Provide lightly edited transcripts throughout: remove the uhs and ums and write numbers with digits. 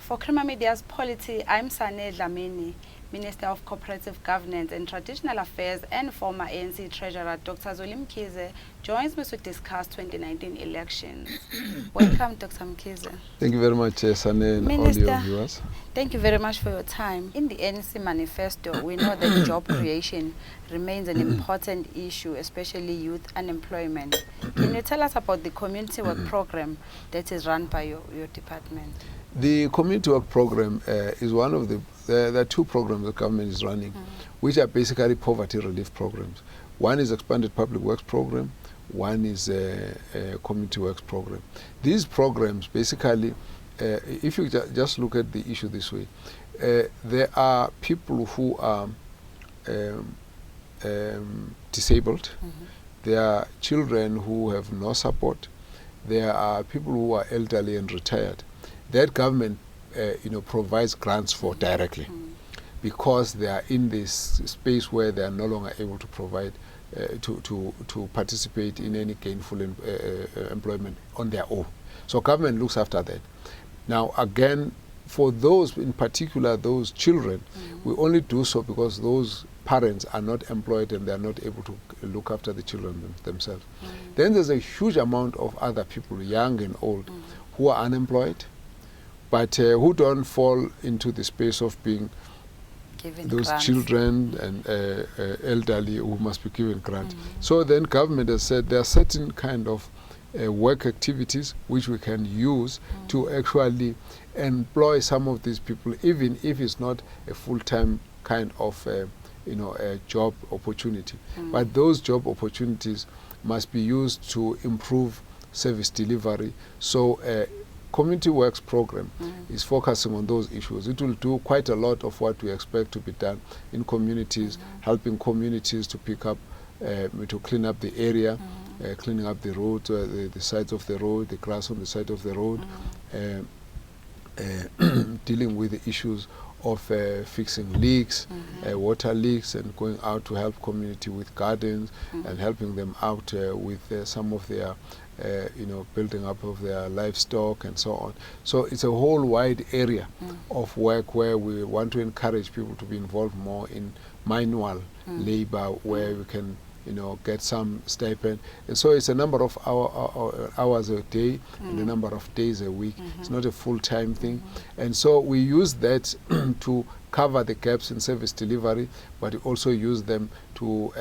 For Crema Media's Polity, I'm Sane Dhlamini, Minister of Cooperative Governance and Traditional Affairs and former ANC Treasurer Dr. Zweli Mkhize joins me to discuss 2019 elections. Welcome, Dr. Mkhize. Thank you very much, Sane, and Minister, all your viewers. Thank you very much for your time. In the ANC manifesto, we know that job creation remains an important issue, especially youth unemployment. Can you tell us about the community work program that is run by your department? The community work program is one of there are two programs the government is running, which are basically poverty relief programs. One is expanded public works program, one is a community works program. These programs basically, if you just look at the issue this way, there are people who are disabled, there are children who have no support, there are people who are elderly and retired. That government provides grants for directly because they are in this space where they are no longer able to provide to participate in any gainful employment on their own. So government looks after that. Now again, for those in particular, those children, we only do so because those parents are not employed and they are not able to look after the children themselves. Then there's a huge amount of other people, young and old, who are unemployed, but who don't fall into the space of being given those grants. Children and elderly who must be given grants. So then government has said there are certain kind of work activities which we can use to actually employ some of these people, even if it's not a full-time kind of a job opportunity. But those job opportunities must be used to improve service delivery. So community works program is focusing on those issues. It will do quite a lot of what we expect to be done in communities, helping communities to pick up, to clean up the area, cleaning up the road, the sides of the road, the grass on the side of the road, dealing with the issues of fixing leaks, water leaks, and going out to help community with gardens and helping them out with some of their building up of their livestock and so on. So it's a whole wide area of work where we want to encourage people to be involved more in manual labor, where we can get some stipend. And so it's a number of hours a day and a number of days a week. It's not a full-time thing. And so we use that to cover the gaps in service delivery, but we also use them to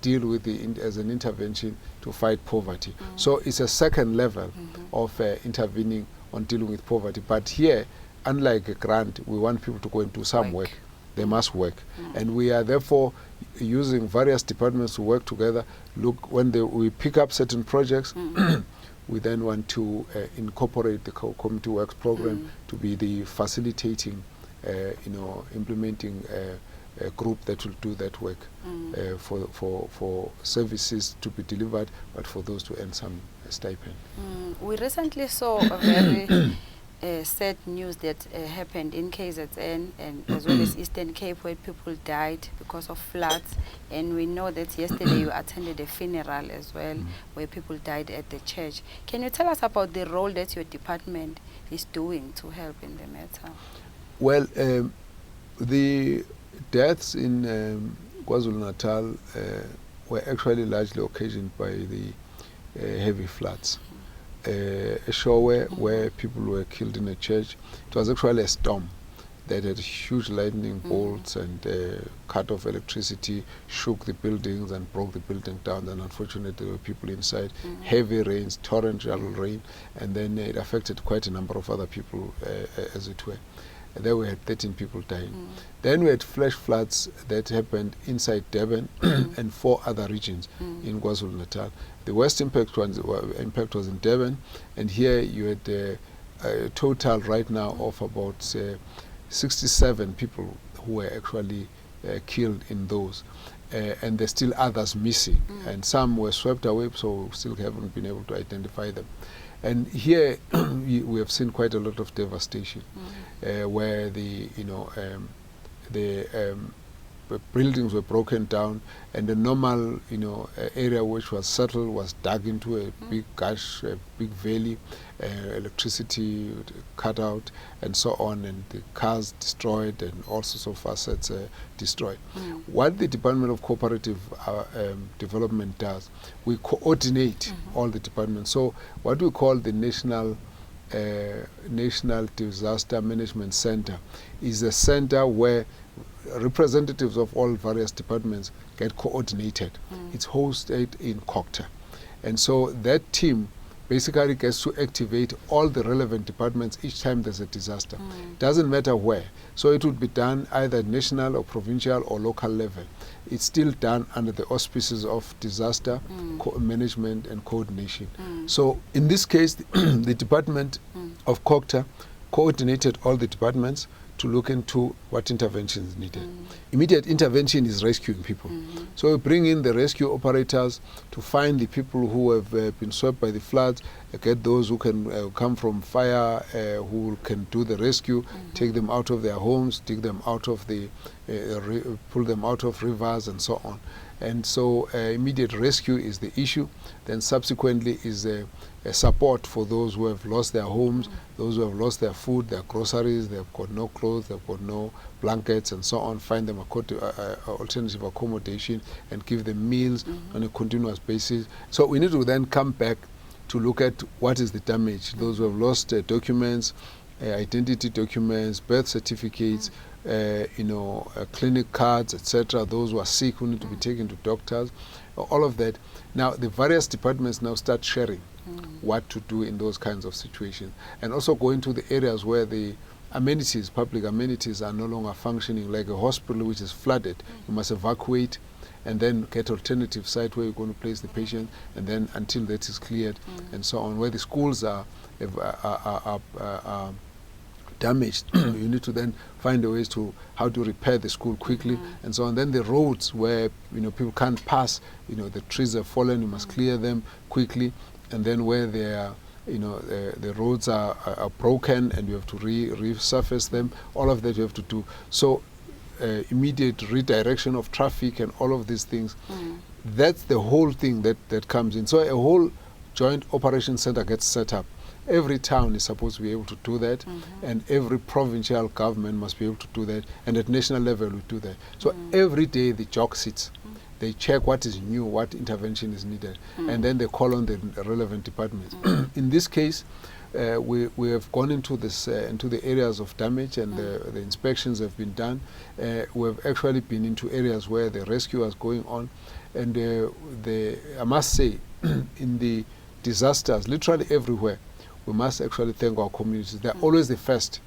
deal with as an intervention to fight poverty. So it's a second level of intervening on dealing with poverty. But here, unlike a grant, we want people to go and do some work. They must work. And we are therefore using various departments to work together. Look, when we pick up certain projects, we then want to incorporate the community works program to be the facilitating, implementing a group that will do that work for services to be delivered, but for those to earn some stipend. We recently saw a very sad news that happened in KZN and as well as Eastern Cape, where people died because of floods. And we know that yesterday you attended a funeral as well, where people died at the church. Can you tell us about the role that your department is doing to help in the matter? Well, the deaths in KwaZulu-Natal were actually largely occasioned by the heavy floods. A show where people were killed in a church. It was actually a storm that had huge lightning bolts and cut off electricity, shook the buildings and broke the building down, and unfortunately there were people inside. Heavy rains, torrential rain, and then it affected quite a number of other people as it were. And then we had 13 people dying. Then we had flash floods that happened inside Durban and 4 other regions in KwaZulu-Natal. The worst impact was in Durban, and here you had a total right now of about 67 people who were actually killed in those. And there's still others missing, and some were swept away, so we still haven't been able to identify them. And here we have seen quite a lot of devastation, where the buildings were broken down, and the normal, area which was settled was dug into a big gash, a big valley, electricity cut out, and so on, and the cars destroyed, and all sorts of assets destroyed. What the Department of Cooperative Development does, we coordinate all the departments. So what we call the National Disaster Management Center is a center where representatives of all various departments get coordinated. It's hosted in Cooperative. And so that team basically gets to activate all the relevant departments each time there's a disaster. Doesn't matter where. So it would be done either at national or provincial or local level. It's still done under the auspices of disaster management and coordination. So in this case, the Department of Cooperative coordinated all the departments to look into what intervention is needed. Immediate intervention is rescuing people. So we bring in the rescue operators to find the people who have been swept by the floods, get those who can come from fire, who can do the rescue, take them out of their homes, dig them out of the, pull them out of rivers and so on. And so immediate rescue is the issue. Then subsequently is a support for those who have lost their homes, those who have lost their food, their groceries, they've got no clothes, they've got no blankets and so on. Find them alternative accommodation and give them meals on a continuous basis. So we need to then come back to look at what is the damage. Those who have lost documents, identity documents, birth certificates, clinic cards, etc. Those who are sick, who need to be taken to doctors, all of that. Now the various departments now start sharing what to do in those kinds of situations, and also go into the areas where the amenities, public amenities, are no longer functioning, like a hospital which is flooded. You must evacuate and then get alternative site where you're going to place the patient, and then until that is cleared, and so on. Where the schools are damaged, you need to then find a ways to how to repair the school quickly, and so on. Then the roads where people can't pass, the trees have fallen, you must clear them quickly, and then where they are, the roads are broken and you have to resurface them. All of that you have to do. So immediate redirection of traffic and all of these things. That's the whole thing that comes in. So a whole joint operation center gets set up. Every town is supposed to be able to do that, and every provincial government must be able to do that, and at national level we do that. So every day the jock sits. They check what is new, what intervention is needed, and then they call on the relevant departments. In this case, we have gone into this into the areas of damage, and the inspections have been done. We have actually been into areas where the rescue is going on, and I must say, in the disasters, literally everywhere, we must actually thank our communities. They're always the first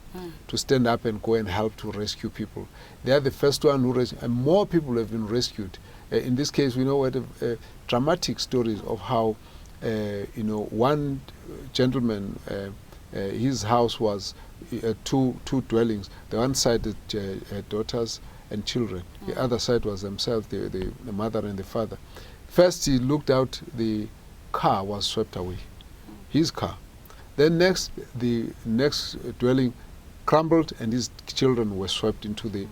to stand up and go and help to rescue people. They are the first one who rescue, and more people have been rescued. In this case, we know what dramatic stories of how, one gentleman, his house was two dwellings. The one side had daughters and children. The other side was themselves, the mother and the father. First, he looked out, the car was swept away, his car. Then next, the next dwelling crumbled, and his children were swept into the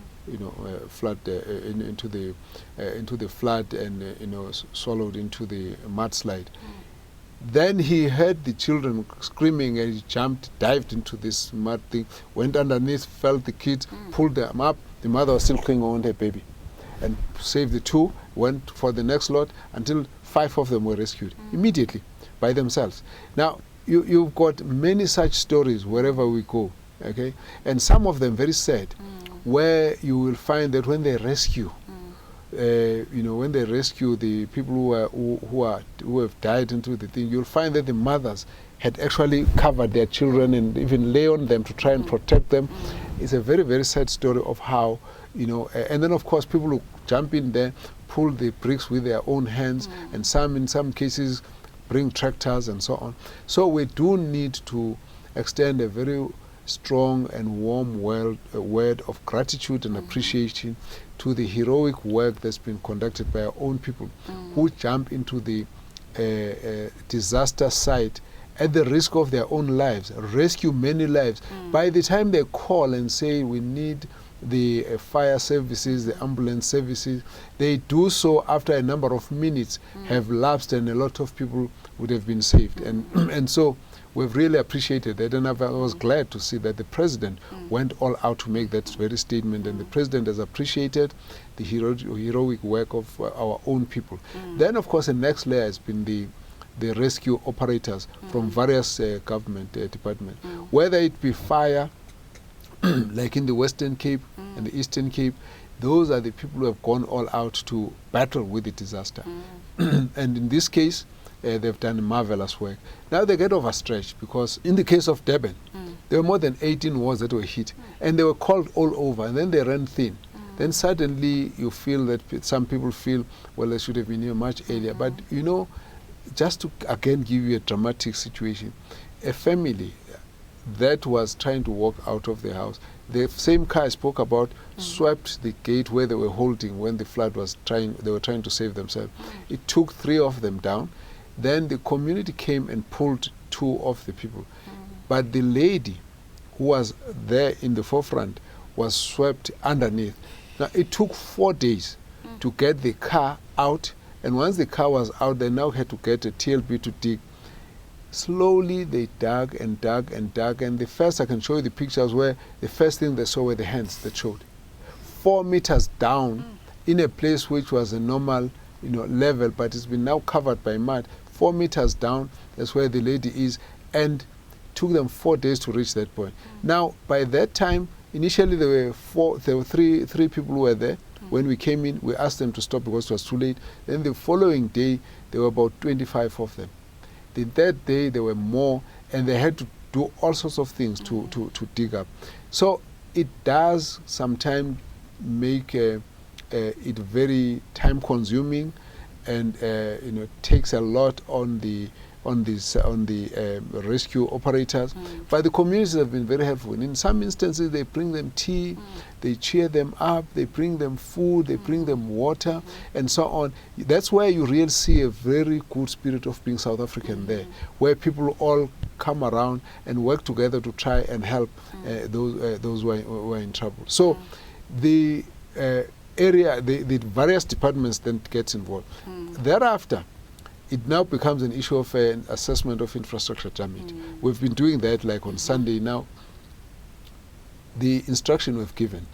flood, into the flood, and swallowed into the mudslide. Then he heard the children screaming, and he jumped, dived into this mud thing, went underneath, felt the kids, pulled them up. The mother was still clinging on her baby, and saved the two. Went for the next lot until 5 of them were rescued immediately by themselves. Now you've got many such stories wherever we go, okay, and some of them very sad, where you will find that when they rescue, when they rescue the people who have died into the thing, you'll find that the mothers had actually covered their children and even lay on them to try and protect them. It's a very, very sad story of how, and then of course people who jump in there, pull the bricks with their own hands, and in some cases bring tractors and so on. So we do need to extend a very strong and warm word of gratitude and appreciation to the heroic work that's been conducted by our own people who jump into the disaster site at the risk of their own lives, rescue many lives. By the time they call and say we need the fire services, the ambulance services. They do so after a number of minutes have lapsed, and a lot of people would have been saved. And so we've really appreciated that, and I was glad to see that the president went all out to make that very statement, and the president has appreciated the heroic work of our own people. Then, of course, the next layer has been the rescue operators from various government departments, whether it be fire, like in the Western Cape and the Eastern Cape. Those are the people who have gone all out to battle with the disaster. And in this case, they've done marvelous work. Now they get overstretched, because in the case of Durban, there were more than 18 wards that were hit, and they were called all over, and then they ran thin. Then suddenly you feel that some people feel, well, they should have been here much earlier. But, you know, just to again give you a dramatic situation, a family that was trying to walk out of the house, the same car I spoke about swept the gate where they were holding when the flood was they were trying to save themselves. It took 3 of them down. Then the community came and pulled 2 of the people. But the lady who was there in the forefront was swept underneath. Now, it took 4 days to get the car out, and once the car was out, they now had to get a TLB to dig. Slowly they dug and dug and dug, and the first, I can show you the pictures where the first thing they saw were the hands that showed. 4 meters down, in a place which was a normal, you know, level, but it's been now covered by mud. 4 meters down, that's where the lady is, and took them 4 days to reach that point. Now, by that time, initially there were three people who were there. When we came in, we asked them to stop because it was too late. Then the following day, there were about 25 of them. The third day, there were more, and they had to do all sorts of things to dig up. So it does sometimes make it very time-consuming, and you know, takes a lot on the rescue operators. But the communities have been very helpful. In some instances, they bring them tea, they cheer them up, they bring them food, they bring them water, and so on. That's where you really see a very good spirit of being South African there, where people all come around and work together to try and help those who are in trouble. So the the various departments then gets involved. Thereafter, it now becomes an issue of an assessment of infrastructure damage. We've been doing that, like on Sunday now. The instruction we've given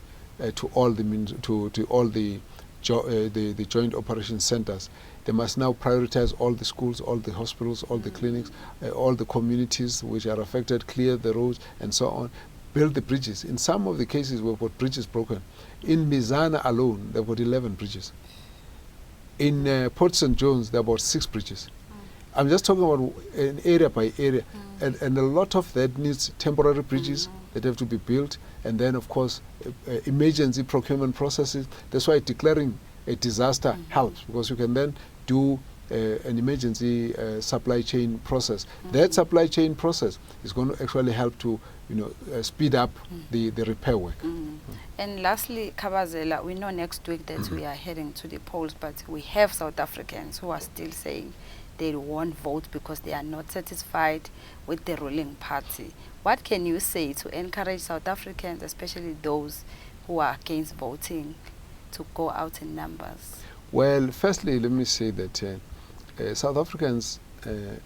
to all the joint operation centers, they must now prioritize all the schools, all the hospitals, all the clinics, all the communities which are affected, clear the roads and so on, build the bridges. In some of the cases we've got bridges broken. In Mizana alone, there were 11 bridges. In Port St. John's, there are about 6 bridges. I'm just talking about an area by area. And a lot of that needs temporary bridges that have to be built. And then, of course, emergency procurement processes. That's why declaring a disaster helps, because you can then do an emergency supply chain process. That supply chain process is going to actually help to speed up the repair work. And lastly, Kabazela, we know next week that we are heading to the polls, but we have South Africans who are still saying they won't vote because they are not satisfied with the ruling party. What can you say to encourage South Africans, especially those who are against voting, to go out in numbers? Well, firstly, let me say that South Africans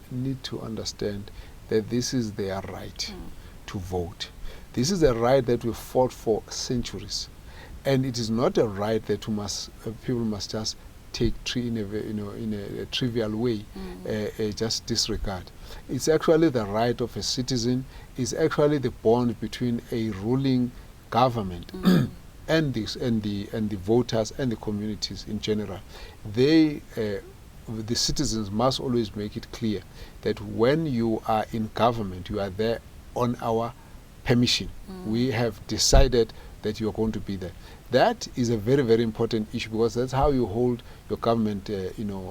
need to understand that this is their right to vote. This is a right that we fought for centuries, and it is not a right that people must just take in a trivial way, just disregard. It's actually the right of a citizen. It's actually the bond between a ruling government and the voters and the communities in general. The citizens must always make it clear that when you are in government, you are there on our permission. We have decided that you are going to be there. That is a very, very important issue, because that's how you hold your government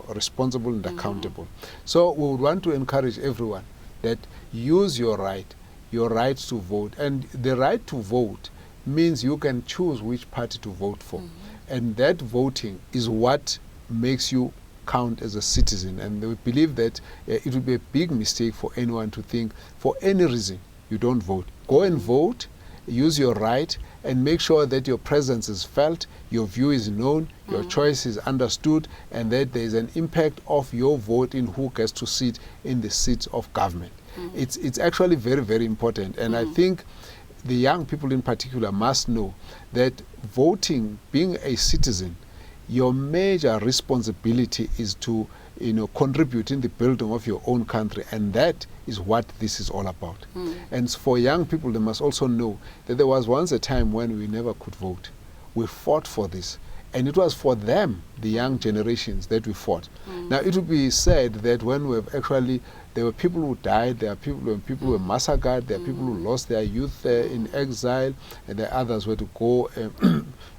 responsible and accountable. So we would want to encourage everyone that use your right to vote. And the right to vote means you can choose which party to vote for. And that voting is what makes you count as a citizen. And we believe that it would be a big mistake for anyone to think for any reason you don't vote. Go and vote, use your right, and make sure that your presence is felt, your view is known, your choice is understood, and that there is an impact of your vote in who gets to sit in the seats of government. It's actually very, very important. And I think the young people in particular must know that voting, being a citizen, your major responsibility is to contribute in the building of your own country, and that is what this is all about. And for young people, they must also know that there was once a time when we never could vote. We fought for this, and it was for them, the young generations, that we fought. Now, it would be said that when we've actually, there were people who died, there are people who were massacred, there are people who lost their youth in exile, and there are others who had to go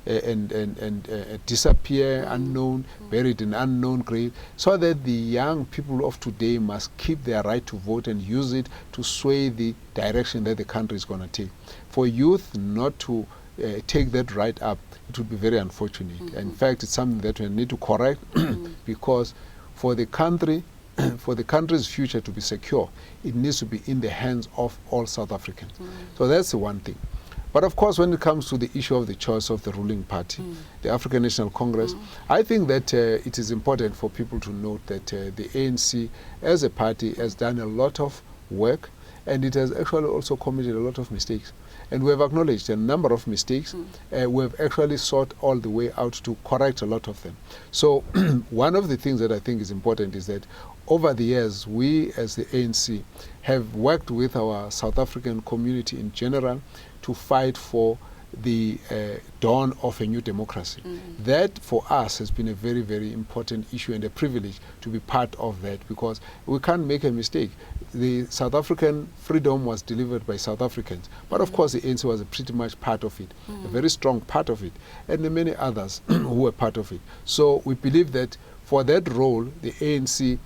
and disappear unknown, buried in unknown grave, so that the young people of today must keep their right to vote and use it to sway the direction that the country is going to take. For youth not to take that right up, it would be very unfortunate. In fact, it's something that we need to correct because for the country, for the country's future to be secure, it needs to be in the hands of all South Africans. So that's the one thing. But of course, when it comes to the issue of the choice of the ruling party, the African National Congress, I think that it is important for people to note that the ANC as a party has done a lot of work, and it has actually also committed a lot of mistakes. And we have acknowledged a number of mistakes. We have actually sought all the way out to correct a lot of them. So one of the things that I think is important is that over the years, we as the ANC have worked with our South African community in general to fight for the dawn of a new democracy. That for us has been a very, very important issue and a privilege to be part of that, because we can't make a mistake. The South African freedom was delivered by South Africans, but of course the ANC was a pretty much part of it, a very strong part of it, and many others who were part of it. So we believe that for that role, the ANC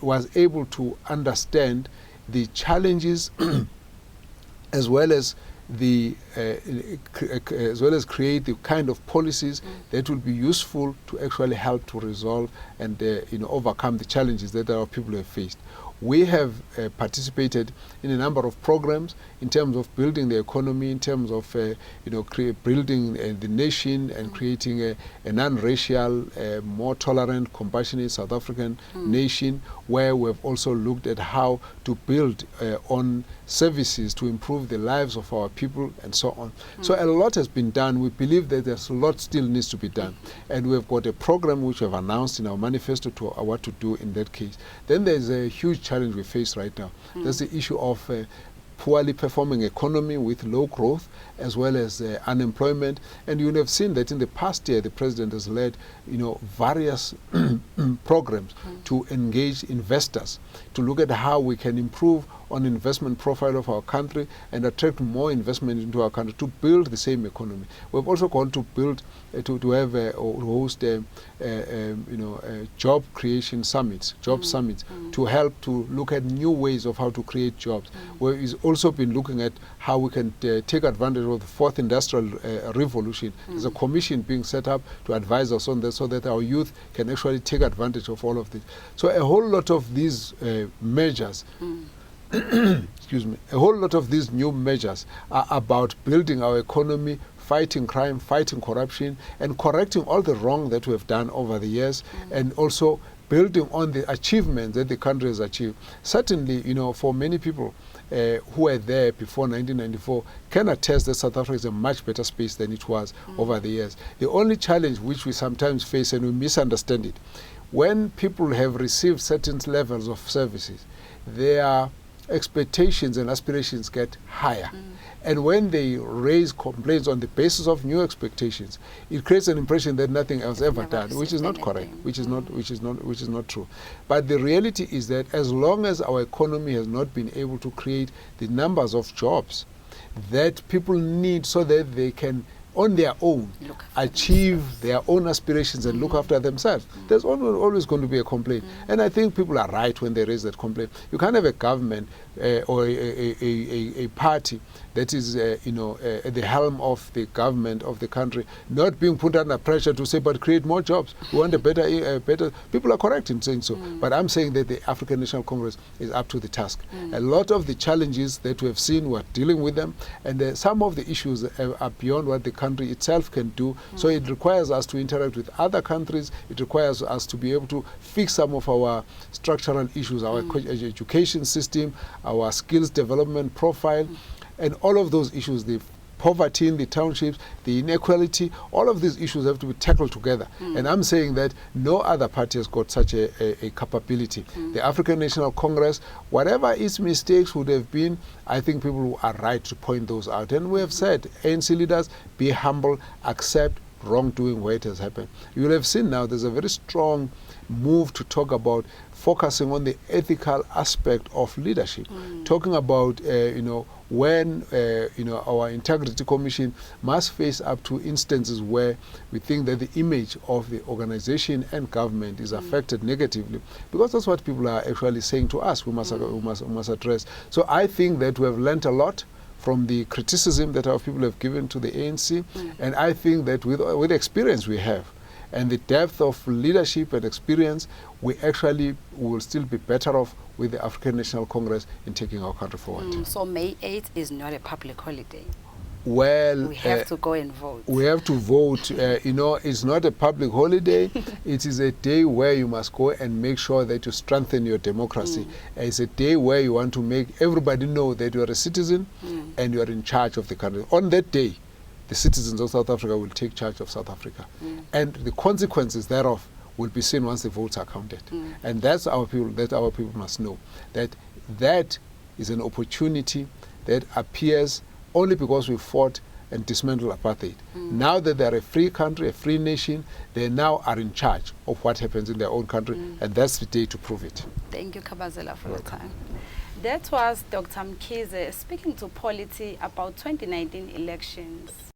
was able to understand the challenges as well as create the kind of policies that will be useful to actually help to resolve and overcome the challenges that our people have faced. We have participated in a number of programs in terms of building the economy, in terms of building the nation and creating a non-racial, more tolerant, compassionate South African nation, where we have also looked at how to build on services to improve the lives of our people and so on. So a lot has been done. We believe that there's a lot still needs to be done. And we've got a program which we have announced in our manifesto to what to do in that case. Then there's a huge challenge we face right now. There's the issue of poorly performing economy with low growth as well as unemployment. And you would have seen that in the past year, the president has led various programs to engage investors, to look at how we can improve on investment profile of our country and attract more investment into our country to build the same economy. We've also gone to build, to have or host job creation summits, summits, to help to look at new ways of how to create jobs. We've also been looking at how we can take advantage of the fourth industrial revolution. There's a commission being set up to advise us on this so that our youth can actually take advantage of all of this. So a whole lot of these measures excuse me, a whole lot of these new measures are about building our economy, fighting crime, fighting corruption, and correcting all the wrong that we have done over the years, and also building on the achievements that the country has achieved. Certainly, for many people who were there before 1994 can attest that South Africa is a much better space than it was over the years. The only challenge which we sometimes face, and we misunderstand it, when people have received certain levels of services, their expectations and aspirations get higher. And when they raise complaints on the basis of new expectations, it creates an impression that nothing else ever done, which is not correct, which is not true. But the reality is that as long as our economy has not been able to create the numbers of jobs that people need so that they can on their own achieve their own aspirations and look after themselves, there's always going to be a complaint. And I think people are right when they raise that complaint. You can't have a government or a party that is, at the helm of the government of the country, not being put under pressure to say, but create more jobs. We want a better. People are correct in saying so, but I'm saying that the African National Congress is up to the task. A lot of the challenges that we have seen, we're dealing with them, and some of the issues are beyond what the country itself can do. So it requires us to interact with other countries. It requires us to be able to fix some of our structural issues, our education system, our skills development profile, and all of those issues, the poverty in the townships, the inequality, all of these issues have to be tackled together. And I'm saying that no other party has got such a capability. The African National Congress, whatever its mistakes would have been, I think people are right to point those out. And we have said, ANC leaders, be humble, accept wrongdoing where it has happened. You will have seen now there's a very strong move to talk about focusing on the ethical aspect of leadership, talking about when our Integrity Commission must face up to instances where we think that the image of the organization and government is affected negatively, because that's what people are actually saying to us. We must address. So I think that we have learnt a lot from the criticism that our people have given to the ANC, and I think that with the experience we have and the depth of leadership and experience, we actually will still be better off with the African National Congress in taking our country forward. So May 8th is not a public holiday? Well, we have to go and vote. We have to vote. It's not a public holiday. It is a day where you must go and make sure that you strengthen your democracy. It's a day where you want to make everybody know that you are a citizen and you are in charge of the country. On that day, the citizens of South Africa will take charge of South Africa. And the consequences thereof will be seen once the votes are counted. And that's our people must know. That is an opportunity that appears only because we fought and dismantled apartheid. Now that they're a free country, a free nation, they now are in charge of what happens in their own country, and that's the day to prove it. Thank you, Kabazela, for your time. That was Dr. Mkhize speaking to Polity about 2019 elections.